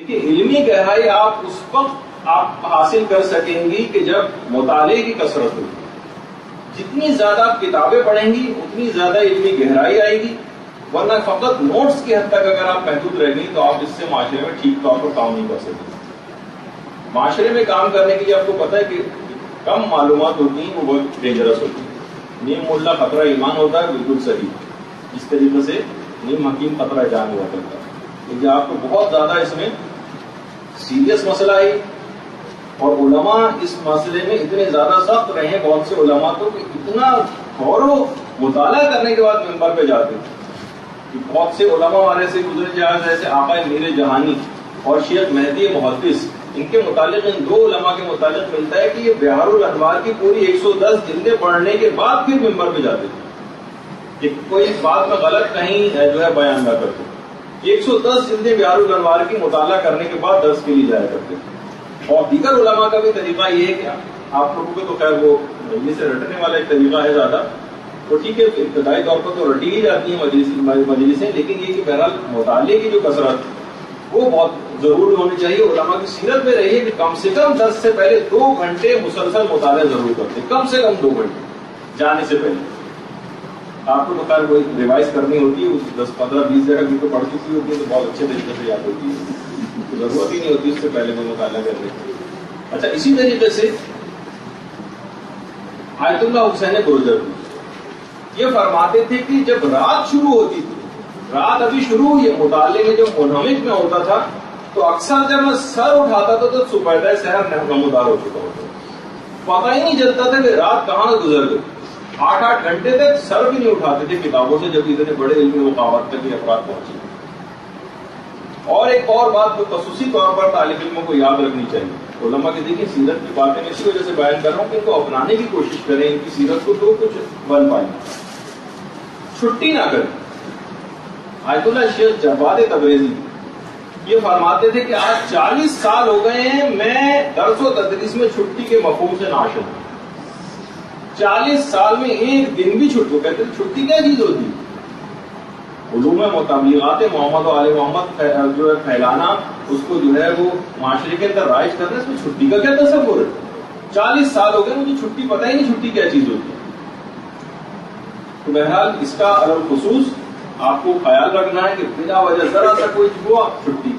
دیکھیے علمی گہرائی آپ اس وقت آپ حاصل کر سکیں گی کہ جب مطالعے کی کثرت ہوگی. جتنی زیادہ آپ کتابیں پڑھیں گی اتنی زیادہ علمی گہرائی آئے گی، ورنہ فقط نوٹس کی حد تک اگر آپ محدود رہ گئی تو آپ اس سے معاشرے میں ٹھیک طور پر کام نہیں کر سکتے. معاشرے میں کام کرنے کے لیے آپ کو پتا ہے کہ کم معلومات ہوتی ہیں وہ بہت ڈینجرس ہوتی ہیں. نیم ملا خطرہ ایمان ہوتا ہے، بالکل صحیح. اس طریقے سے نیم حکیم خطرہ جان ہوا کرتا ہے. لیکن آپ کو بہت زیادہ اس میں سیریس مسئلہ ہے، اور علماء اس مسئلے میں اتنے زیادہ سخت رہے ہیں بہت سے علماء تو کہ اتنا غور و مطالعہ کرنے کے بعد منبر پہ جاتے ہیں کہ بہت سے علماء ہمارے سے گزرے جیسے آقا میر جہانی اور شیخ مہدی محدث، ان کے متعلق ان دو علماء کے متعلق ملتا ہے کہ یہ بہار الانوار کی پوری 110 جلدیں پڑھنے کے بعد پھر منبر پہ جاتے تھے کہ کوئی بات میں غلط کہیں جو ہے بیان نہ کرتے. 110 جلدیں بہار الانوار کی مطالعہ کرنے کے بعد درس کے لیے جایا کرتے تھے. اور دیگر علماء کا بھی طریقہ یہ ہے کہ آپ لوگوں کو تو خیر وہ مجلس سے رٹنے والا ایک طریقہ ہے زیادہ، تو ٹھیک ہے ابتدائی طور پر تو رٹی ہی جاتی ہیں مجلسیں، لیکن یہ کہ بہرحال مطالعے کی جو کثرت وہ بہت ضرور ہونی چاہیے. علماء کی سیرت میں رہی ہے کہ کم سے کم 10 سے پہلے 2 گھنٹے مسلسل مطالعہ ضرور کرتے ہیں، کم سے کم 2 گھنٹے جانے سے پہلے. آپ کو تو خیر وہ ریوائز کرنی ہوتی ہے، 10 15 20 جگہ بھی تو پڑھ چکی ہوتی ہے تو بہت اچھے طریقے سے یاد ہوتی ہے، ضرورت ہی نہیں ہوتی اس سے پہلے میں مطالعہ کرنے کی. اچھا، اسی طریقے سے آیت اللہ حسین بروجردی یہ فرماتے تھے کہ جب رات شروع ہوتی تھی، رات ابھی شروع ہوئی مطالعے میں جو منہمک میں ہوتا تھا، تو اکثر جب میں سر اٹھاتا تھا تو صبح سحر نمودار ہو چکا ہوتا، پتہ ہی نہیں چلتا تھا کہ رات کہاں گزر گئی. 8 گھنٹے تک سر بھی نہیں اٹھاتے تھے کتابوں سے جب اتنے بڑے علمی مقامات تک یہ افراد پہنچے. اور ایک اور بات جو خصوصی طور پر طالب علموں کو یاد رکھنی چاہیے، علماء کی دیکھیں سیرت کی باتیں میں اسی وجہ سے بیان کر رہا ہوں کہ ان کو اپنانے کی کوشش کریں، ان کی سیرت کو تو کچھ بن پائیں. چھٹی نہ کریں. آیت اللہ شیخ جواد تبریزی یہ فرماتے تھے کہ آج 40 سال ہو گئے ہیں میں درس و تدریس میں چھٹی کے مفہوم سے ناشنا ہوں. 40 سال میں ایک دن بھی چھٹی، کہتے ہیں چھٹی کیا چیز ہوتی ہے؟ علوم تبلیغات محمد و آل محمد جو ہے پھیلانا، اس کو جو ہے وہ معاشرے کے اندر رائج کرنا، اس میں چھٹی کا کیا تصور ہے؟ 40 سال ہو گئے مجھے چھٹی پتہ ہی نہیں چھٹی کیا چیز ہوتی ہے. تو بہرحال اس کا علی الخصوص آپ کو خیال رکھنا ہے کہ بلا وجہ ذرا سا کوئی ہوا چھٹی،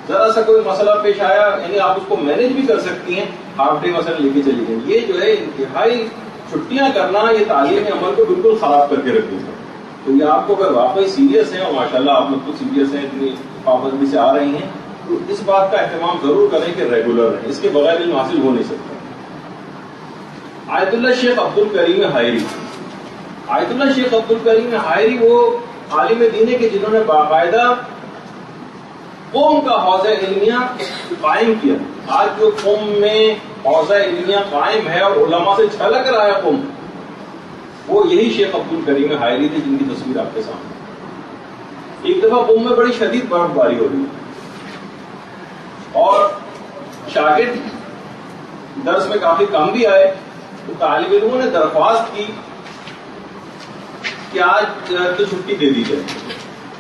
ذرا سا کوئی مسئلہ پیش آیا، یعنی آپ اس کو مینج بھی کر سکتی ہیں، ہاف ڈے مثلا لے کے چلی گئی. یہ جو ہے انتہائی چھٹیاں کرنا یہ تعلیم عمل کو بالکل خراب کر کے رکھ دے گا. تو یہ آپ کو اگر واقعی سیریس ہیں، اور ماشاءاللہ آپ لوگ تو سیریس ہیں، اتنی پابندی سے آ رہی ہیں، تو اس بات کا اہتمام ضرور کریں کہ ریگولر رہیں، اس کے بغیر علم حاصل ہو نہیں سکتا. آیت اللہ شیخ عبد الکریم حائری، آیت اللہ شیخ عبد الکریم حائری وہ عالم دین ہے کہ جنہوں نے باقاعدہ قوم کا حوضہ علمیہ قائم کیا. آج جو قوم میں حوضہ علمیہ قائم ہے اور علماء سے چھلک رہا ہے قوم، وہ یہی شیخ عبد الکریم حائری تھے جن کی تصویر آپ کے سامنے. ایک دفعہ قوم میں بڑی شدید برف باری ہو رہی اور شاگرد درس میں کافی کم بھی آئے، تو طالب علموں نے درخواست کی کہ آج تو چھٹی دے دی جائے.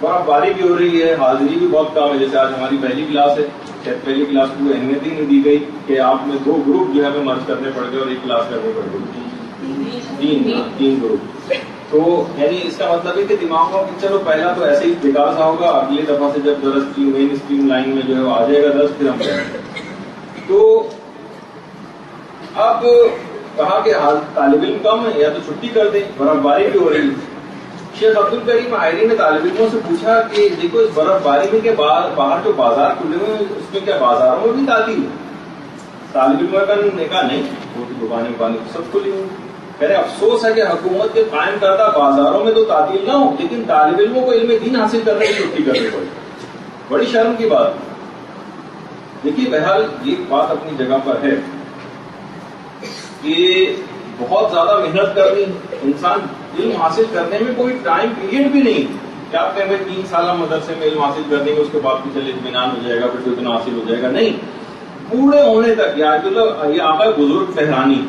برف باری بھی ہو رہی ہے، حاضری بھی بہت کم ہے. جیسے آج ہماری پہلی کلاس ہے، شاید پہلی کلاس کو اہمیت ہی نہیں دی گئی کہ آپ میں 2 گروپ جو ہے ہمیں مرج کرنے پڑ گئے اور ایک کلاس کرنے پڑ گئی، 3 گروپ. تو یعنی اس کا مطلب ہے کہ دماغ میں چلو پہلا تو ایسے ہی بیکار سا ہوگا، اگلی دفعہ سے جب درس مین اسٹریم لائن میں جو ہے وہ آ جائے گا درس پھر ہم کریں گے. تو اب کہا کہ طالب علم کم ہے یا تو چھٹی کر دیں، برف باری بھی ہو رہی ہے. شیخ عبد الکریم حائری نے طالب علموں سے پوچھا کہ دیکھو اس برف باری میں کے باہر جو بازار کھلے ہوئے ہیں اس میں کیا بازاروں میں بھی تعطیل ہے؟ طالب علموں نے کہا نہیں، وہ تو دکانیں سب کھلی ہوئی. کہہ رہے افسوس ہے کہ حکومت کے قائم کردہ بازاروں میں تو تعطیل نہ ہو، لیکن طالب علموں کو علم دین حاصل کرنے کی چھٹی کرنی پڑے. بڑی شرم کی بات. دیکھیے بہرحال یہ بات اپنی جگہ پر ہے کہ بہت زیادہ محنت کرنی، انسان علم حاصل کرنے میں کوئی ٹائم پیریڈ بھی نہیں کہ آپ کہیں 3 سالہ مدرسے میں علم حاصل کر دیں گے اس کے بعد بھی چلے اطمینان ہو جائے گا پھر تو اتنا حاصل ہو جائے گا. نہیں، پورے ہونے تک. یہ آقا بزرگ فہرانی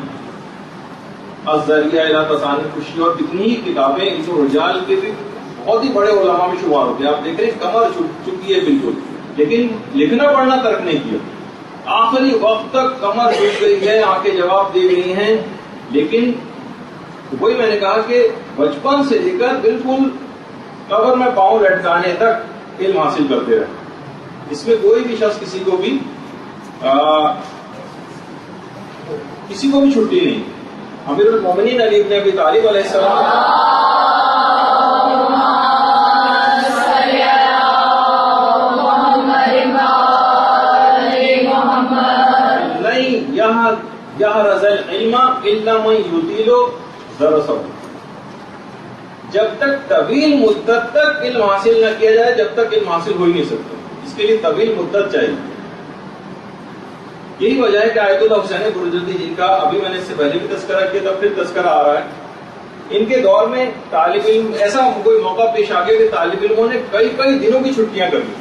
الذریعہ الی تصانی خوشی اور کتنی ہی کتابیں اس رجال کے بھی بہت ہی بڑے علماء میں شمار ہوتے ہیں. آپ دیکھ رہے ہیں کمر چھپ چکی ہے بالکل. لیکن لکھنا پڑھنا ترک نہیں کیا. آخری وقت تک کمر جھک گئی ہے, آنکھیں جواب دے گئی ہیں, لیکن وہی میں نے کہا کہ بچپن سے لے کر بالکل قبر میں پاؤں لٹکانے تک علم حاصل کرتے رہے. اس میں کوئی بھی شخص کسی کو بھی چھٹی نہیں. امیر المومنین علی ابن ابی طالب علیہ السلام جب تک طویل مدت تک علم حاصل نہ کیا جائے, جب تک علم حاصل ہو ہی نہیں سکتا. اس کے لیے طویل مدت چاہیے. یہی وجہ ہے کہ آیت اللہ حسین برجردی جن کا ابھی میں نے اس سے پہلے بھی تذکرہ کیا تھا, پھر تذکرہ آ رہا ہے. ان کے دور میں طالب علم ایسا کوئی موقع پیش آ گیا کہ طالب علموں نے کئی دنوں کی چھٹیاں کر لی.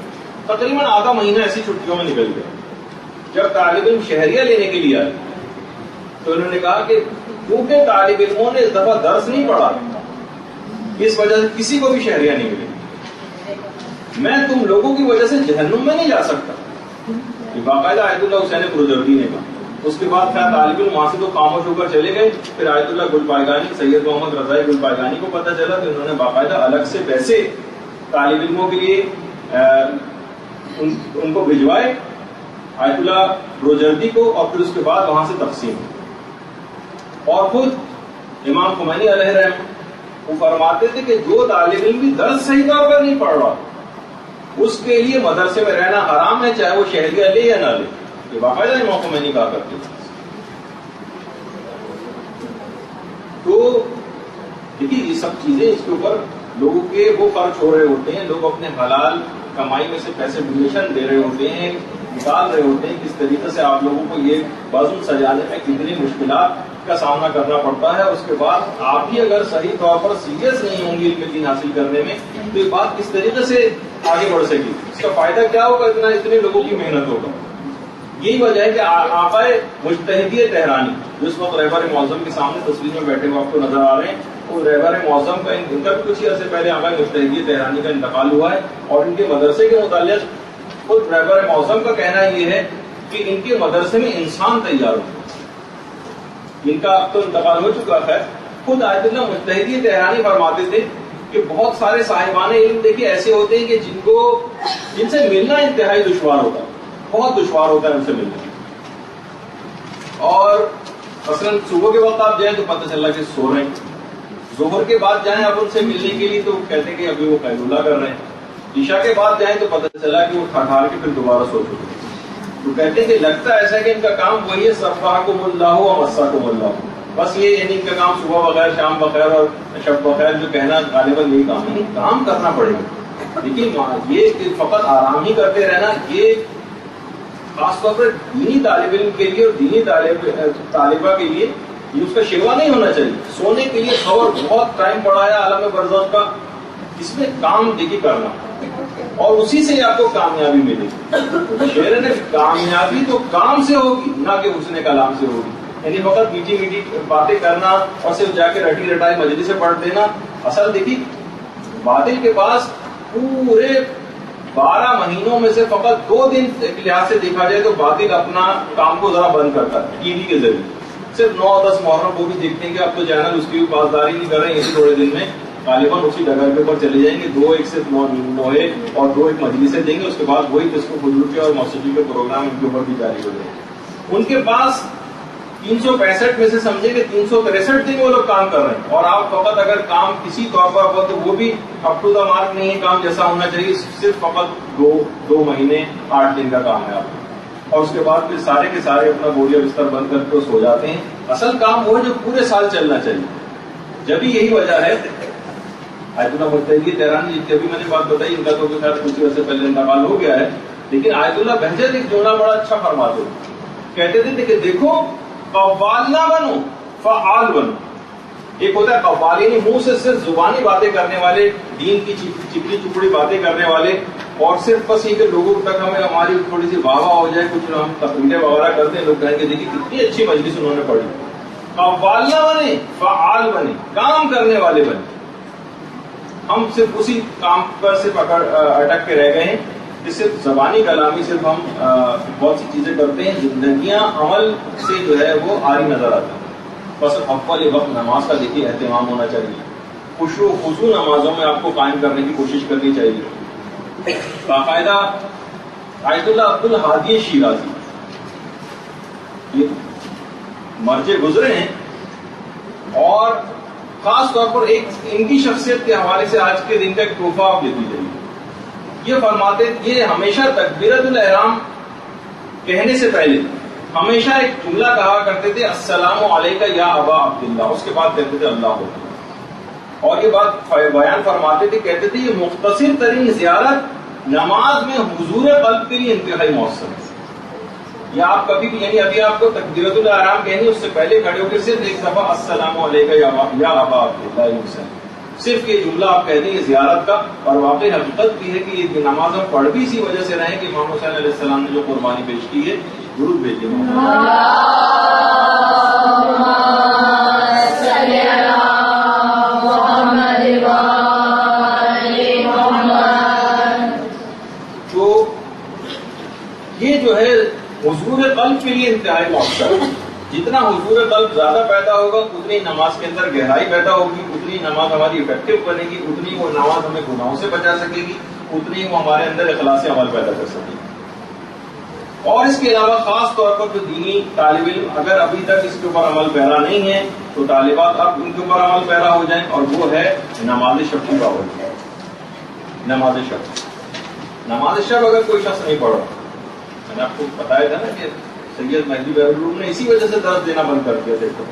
تقریباً آدھا مہینہ ایسی چھٹیوں میں نکل گیا. جب طالب علم شہریہ لینے کے لیے آئے تو انہوں نے کہا کہ کیونکہ طالب علموں نے اس دفعہ درس نہیں پڑھا, اس وجہ سے کسی کو بھی شہریہ نہیں ملے. میں تم لوگوں کی وجہ سے جہنم میں نہیں جا سکتا. یہ باقاعدہ آیت اللہ حسین برجردی نے کہا. اس کے بعد خیر طالب علم وہاں سے تو خاموش ہو کر چلے گئے. پھر آیت اللہ گلپائگانی, سید محمد رضائی گلپائگانی کو پتہ چلا کہ انہوں نے باقاعدہ الگ سے پیسے طالب علموں کے لیے ان کو بھجوائے آیت اللہ برجردی کو, اور پھر اس کے بعد وہاں سے تقسیم. اور خود امام خمینی علیہ رحمہ وہ فرماتے تھے کہ جو طالب علم بھی درس صحیح طور پر نہیں پڑھ رہا اس کے لیے مدرسے میں رہنا حرام ہے, چاہے وہ شہریہ لے یا نہ لے. یہ باقاعدہ امام خمینی کہا کرتے تھے. تو دیکھیے یہ سب چیزیں, اس کے اوپر لوگوں کے وہ خرچ ہو رہے ہوتے ہیں. لوگ اپنے حلال کمائی میں سے پیسے ڈونیشن دے رہے ہوتے ہیں, نکال رہے ہوتے ہیں. کس طریقے سے آپ لوگوں کو یہ بزم سجانے میں کتنی مشکلات کا سامنا کرنا پڑتا ہے. اس کے بعد آپ ہی اگر صحیح طور پر سیریس نہیں ہوں گے علم دین حاصل کرنے میں تو یہ بات کس طریقے سے آگے بڑھ سکے گی, اس کا فائدہ کیا ہوگا, اتنے لوگوں کی محنت ہوگا. یہی وجہ ہے کہ آقائے مجتہدی تہرانی جو اس وقت رہبر معظم کے سامنے تصویر میں بیٹھے ہوئے آپ کو نظر آ رہے ہیں, وہ رہبر معظم کا ان کا بھی کچھ ہی عرصے پہلے آقائے مجتہدی تہرانی کا انتقال ہوا ہے. اور ان کے مدرسے کے متعلق خود رہبر معظم کا کہنا یہ ہے کہ ان کے مدرسے میں انسان تیار ہو. ان کا اب تو انتقال ہو چکا ہے. خود آیت اللہ مجتہدی تہرانی فرماتے تھے کہ بہت سارے صاحبان علم دیکھیے ایسے ہوتے ہیں کہ جن سے ملنا انتہائی دشوار ہوتا ہے, بہت دشوار ہوتا ہے ان سے ملنا. اور مثلاً صبح کے وقت آپ جائیں تو پتہ چلا کہ سو رہے ہیں, ظہر کے بعد جائیں آپ ان سے ملنے کے لیے تو کہتے ہیں کہ ابھی وہ قیلولہ کر رہے ہیں, عشاء کے بعد جائیں تو پتہ چلا کہ وہ ٹھہر کے پھر دوبارہ سو چکے ہیں. تو کہتے ہیں کہ لگتا ایسا کہ ان کا کام وہی ہے, صباحکم اللہ و مساکم اللہ, بس یہ یعنی ان کا کام صبح بغیر شام بخیر اور شب بخیر جو کہنا غالباً یہی کام ہے. کام کرنا پڑے گا, لیکن یہ فقط آرام ہی کرتے رہنا یہ خاص طور پر دینی طالب علم کے لیے اور دینی طالبہ کے لیے یہ اس کا شیوا نہیں ہونا چاہیے. سونے کے لیے خبر بہت ٹائم پڑا ہے عالم برزخ کا, اس میں کام دیکھی کرنا اور اسی سے آپ کو کامیابی ملے گی. شعر نے کامیابی تو کام سے ہوگی نہ کہ حسن کلام سے ہوگی. یعنی فقط میٹھی میٹھی باتیں کرنا اور صرف جا کے رٹی رٹائی مجلس سے پڑھ دینا. اصل دیکھیے باطل کے پاس پورے 12 مہینوں میں سے فقط 2 دن ایک لحاظ سے دیکھا جائے تو باطل اپنا کام کو ذرا بند کرتا ہے ٹی وی کے ذریعے. صرف 9-10 محرم وہ بھی دیکھتے ہیں کہ اب تو چینل اس کی بھی پاسداری نہیں کر رہے ہیں, اسی تھوڑے دن میں غالباً اسی ڈگر کے اوپر چلے جائیں گے. 2 ایک صرف نوئے اور 2 ایک مجلسیں دیں گے, اس کے بعد وہی جس کو فضول کے اور موسیقی کے پروگرام ان کے اوپر بھی جاری ہو جائیں گے. ان کے پاس 365 میں سے سمجھے کہ 363 دن وہ لوگ کام کر رہے ہیں, اور آپ فقط اگر کام کسی طور پر ہو تو وہ بھی اپ ٹو دا مارک نہیں ہے, کام جیسا ہونا چاہیے, صرف فقط 2 مہینے 8 دن کا کام ہے آپ. اور اس کے بعد پھر سارے کے سارے اپنا بوریا بستر بند کر کے سو جاتے ہیں. اصل کام وہ ہے جو پورے سال چلنا چاہیے. جبھی یہی وجہ ہے آیت اللہ مجتہدی تہرانی جن کی ابھی میں نے بات بتائی, ان کا تو خیر کچھ عرصے پہلے انتقال ہو گیا ہے, لیکن آیت اللہ بہجت ایک جملہ بڑا اچھا فرماتے ہیں. کہتے تھے کہ دیکھو قوال نہ بنو فعال بنو. ایک ہوتا ہے قوال یعنی منہ سے صرف زبانی باتیں کرنے والے, دین کی چپڑی چپڑی باتیں کرنے والے, اور صرف بس یہ کہ لوگوں تک ہماری تھوڑی سی واہ واہ ہو جائے, کچھ ہم تقریریں وغیرہ کرتے ہیں, لوگ کہیں گے دیکھیے کتنی اچھی مجلس انہوں نے پڑھی. قوال نہ بنے فعال بنے, کام کرنے والے بنے. ہم صرف اسی کام پر صرف اٹک کے رہ گئے ہیں. کہ صرف زبانی کلامی صرف ہم بہت سی چیزیں کرتے ہیں، زندگیاں عمل سے جو ہے وہ آری نظر آتی ہیں. بس اول وقت نماز کا دیکھیے اہتمام ہونا چاہیے، خشوع و خضوع نمازوں میں آپ کو قائم کرنے کی کوشش کرنی چاہیے. باقاعدہ آیت اللہ عبد الحادی شیرازی یہ مرجع گزرے ہیں، اور خاص طور پر ایک ان کی شخصیت کے حوالے سے آج کے دن کا ایک تحفہ آپ لیتی جائیے. یہ فرماتے یہ ہمیشہ تکبیرۃ الاحرام کہنے سے پہلے ہمیشہ ایک جملہ کہا کرتے تھے، السلام علیکہ یا ابا عبداللہ، اس کے بعد کہتے تھے اللہ اکبر. اور یہ بات بیان فرماتے تھے، کہتے تھے یہ مختصر ترین زیارت نماز میں حضور قلب کے لیے انتہائی مؤثر ہے. یا آپ کبھی بھی یعنی ابھی آپ کو تکبیرۃ الاحرام کہنی، اس سے پہلے کھڑے ہو کے صرف ایک دفعہ السلام علیکہ یا ابا عبداللہ، صرف یہ جملہ آپ کہہ دیں یہ زیارت کا. اور واقعی حقیقت بھی ہے کہ یہ نماز ہم پڑھ بھی اسی وجہ سے رہے کہ امام حسین علیہ السلام نے جو قربانی پیش کی ہے، درود بھیجیے. تو یہ جو ہے حضور قلب کے لیے انتہائی مؤثر ہے. جتنا حضور قلب زیادہ پیدا ہوگا اتنی نماز کے اندر گہرائی پیدا ہوگی، اتنی نماز ہماری افیکٹو بنے گی، اتنی وہ نماز ہمیں گناہوں سے بچا سکے گی، اتنی وہ ہمارے اندر اخلاص عمل پیدا کر سکے گی. اور اس کے علاوہ خاص طور پر جو دینی طالب علم اگر ابھی تک اس کے اوپر عمل پیرا نہیں ہے تو طالبات اب ان کے اوپر عمل پیرا ہو جائیں، اور وہ ہے نماز شب کی پابندی. نماز شب اگر کوئی شخص نہیں پڑھا، میں نے آپ کو بتایا تھا نا کہ سید مہدی بہرالعلوم نے اسی وجہ سے درس دینا بند کر دیا. دیکھو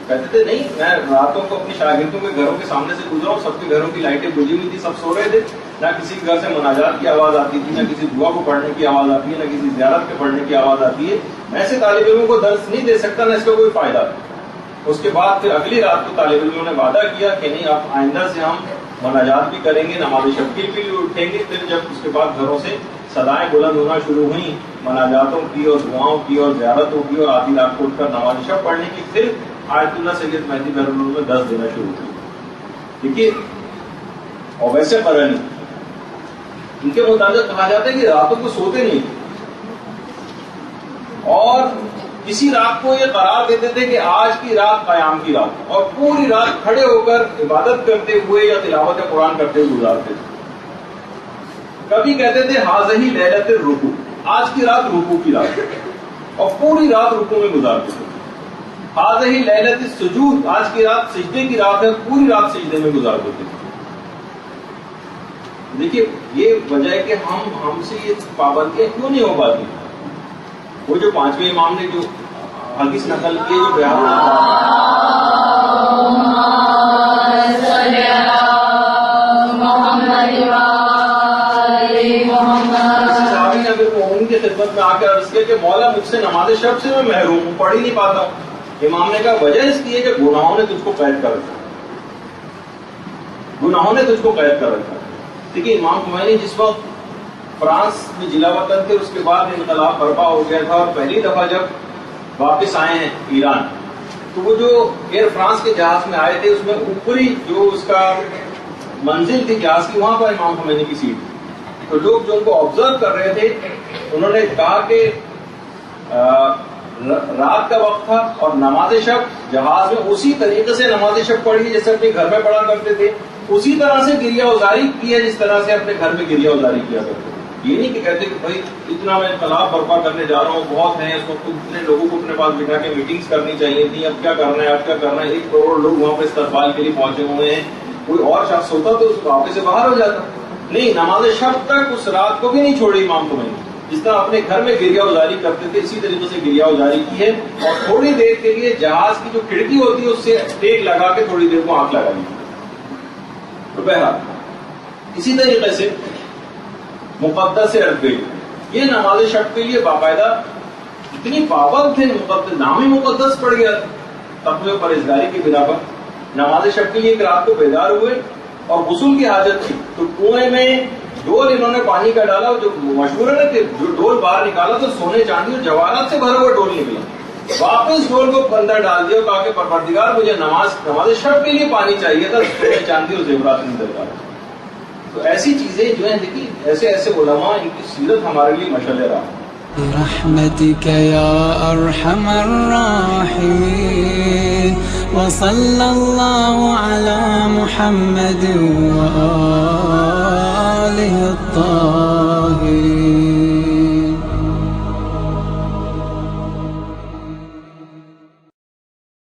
کہتے تھے نہیں، میں راتوں کو اپنی شاگردوں کے گھروں کے سامنے سے گزرا ہوں، سب کے گھروں کی لائٹیں بجھی ہوئی تھی، سب سو رہے تھے، نہ کسی کے گھر سے مناجات کی آواز آتی تھی، نہ کسی دعا کو پڑھنے کی آواز آتی ہے، نہ کسی زیارت کے پڑھنے کی آواز آتی ہے. میں ایسے طالب علموں کو درس نہیں دے سکتا، نہ اس کا کوئی فائدہ. اس کے بعد پھر اگلی رات کو طالب علموں نے وعدہ کیا کہ نہیں اب آئندہ سے ہم مناجات بھی کریں گے، نماز شب کے لیے اٹھیں گے. پھر جب اس کے بعد گھروں سے صدائیں بلند ہونا شروع ہوئیں مناجاتوں کی اور دعاؤں کی اور زیارتوں کی، اور آدھی رات کو اٹھ کر نماز شب پڑھنے کی، پھر آیت اللہ سید مہدی بہرالعلوم میں درس دینا شروع کی. دیکھیے، اور ویسے قرآن ان کے مطابق کہا جاتا ہے کہ راتوں کو سوتے نہیں، اور کسی رات کو یہ قرار دیتے تھے کہ آج کی رات قیام کی رات، اور پوری رات کھڑے ہو کر عبادت کرتے ہوئے یا تلاوت قرآن کرتے ہوئے گزارتے تھے. کبھی کہتے تھے حاذہ لیلۃ الرکوع، آج کی رات رکوع کی رات، اور پوری رات رکوع میں گزارتے تھے. حاذہ لیلۃ السجود، آج کی رات سجدے کی رات ہے، پوری رات سجدے میں گزارتے تھے. دیکھیے یہ وجہ ہے کہ ہم سے یہ پابندیاں کیوں نہیں ہو پاتی. وہ جو پانچویں امام نے جو حدیث نقل کی، جو بیان ان کی خدمت میں آ کے عرض کیا کہ مولا مجھ سے نماز شب سے میں محروم ہوں، پڑھ ہی نہیں پاتا ہوں. امام نے کہا وجہ اس کی ہے کہ گناہوں نے تجھ کو قید کر رکھا، گناہوں نے تجھ کو قید کر رکھا. دیکھیے امام خمینی جس وقت فرانس میں جلا وطن تھے، اس کے بعد انقلاب برپا ہو گیا تھا، اور پہلی دفعہ جب واپس آئے ہیں ایران تو وہ جو ایئر فرانس کے جہاز میں آئے تھے، اس میں اوپری جو اس کا منزل تھی جہاز کی، وہاں پر امام خمینی کی سیٹ تھی. تو لوگ جو ان کو آبزرو کر رہے تھے انہوں نے کہا کہ رات کا وقت تھا اور نماز شب جہاز میں اسی طریقے سے نماز شب پڑھی جیسے اپنے گھر میں پڑھا کرتے تھے، اسی طرح سے گریہ ازاری کی ہے جس طرح سے اپنے گھر میں گریہ ازاری کیا کرتے تھے. یہ نہیں کہ کہتے کہ بھائی اتنا میں انقلاب برپا کرنے جا رہا ہوں، بہت ہیں اس وقت، اتنے لوگوں کو اپنے پاس بٹھا کے میٹنگز کرنی چاہیے تھی، اب کیا کرنا ہے، اب کیا کرنا ہے. 1 کروڑ لوگ وہاں پہ استقبال کے لیے پہنچے ہوئے ہیں، کوئی اور شخص ہوتا تو اس واقعے سے باہر ہو جاتا. نہیں، نماز شب تک اس رات کو بھی نہیں چھوڑی امام خمینی. جس طرح اپنے گھر میں گریہ ازاری کرتے تھے اسی طریقے سے گریہ ازاری کی ہے، اور تھوڑی دیر کے لیے جہاز کی جو کھڑکی ہوتی ہے اس سے ٹیک لگا کے تھوڑی دیر کو آنکھ لگا لی. تو بہرحال اسی طریقے سے مقدس عربی، یہ نماز شب کے لیے باقاعدہ اتنی پابند تھے، مقدس نام ہی مقدس پڑ گیا تقوی و پرہیزگاری کی بنا پر. نماز شب کے لیے ایک رات کو بیدار ہوئے اور غسل کی حاجت تھی، تو کنویں میں ڈول انہوں نے پانی کا ڈالا، جو مشہور ہے کہ جو ڈول باہر نکالا تو سونے چاندی اور جواہرات سے بھرا ہوا ڈول نکلا. واپس ڈول کو اندر ڈال دیا اور کہا کہ پروردگار مجھے نماز شب کے لیے پانی چاہیے تھا، سونے چاندی اور زیورات نہیں درکار. تو ایسی چیزیں جو ہیں دیکھیے ایسے ایسے علماء ان کی سیرت ہمارے لیے مشعل راہ ہے. برحمتك يا أرحم الراحمين وصلى الله على محمد وآله الطاهرين.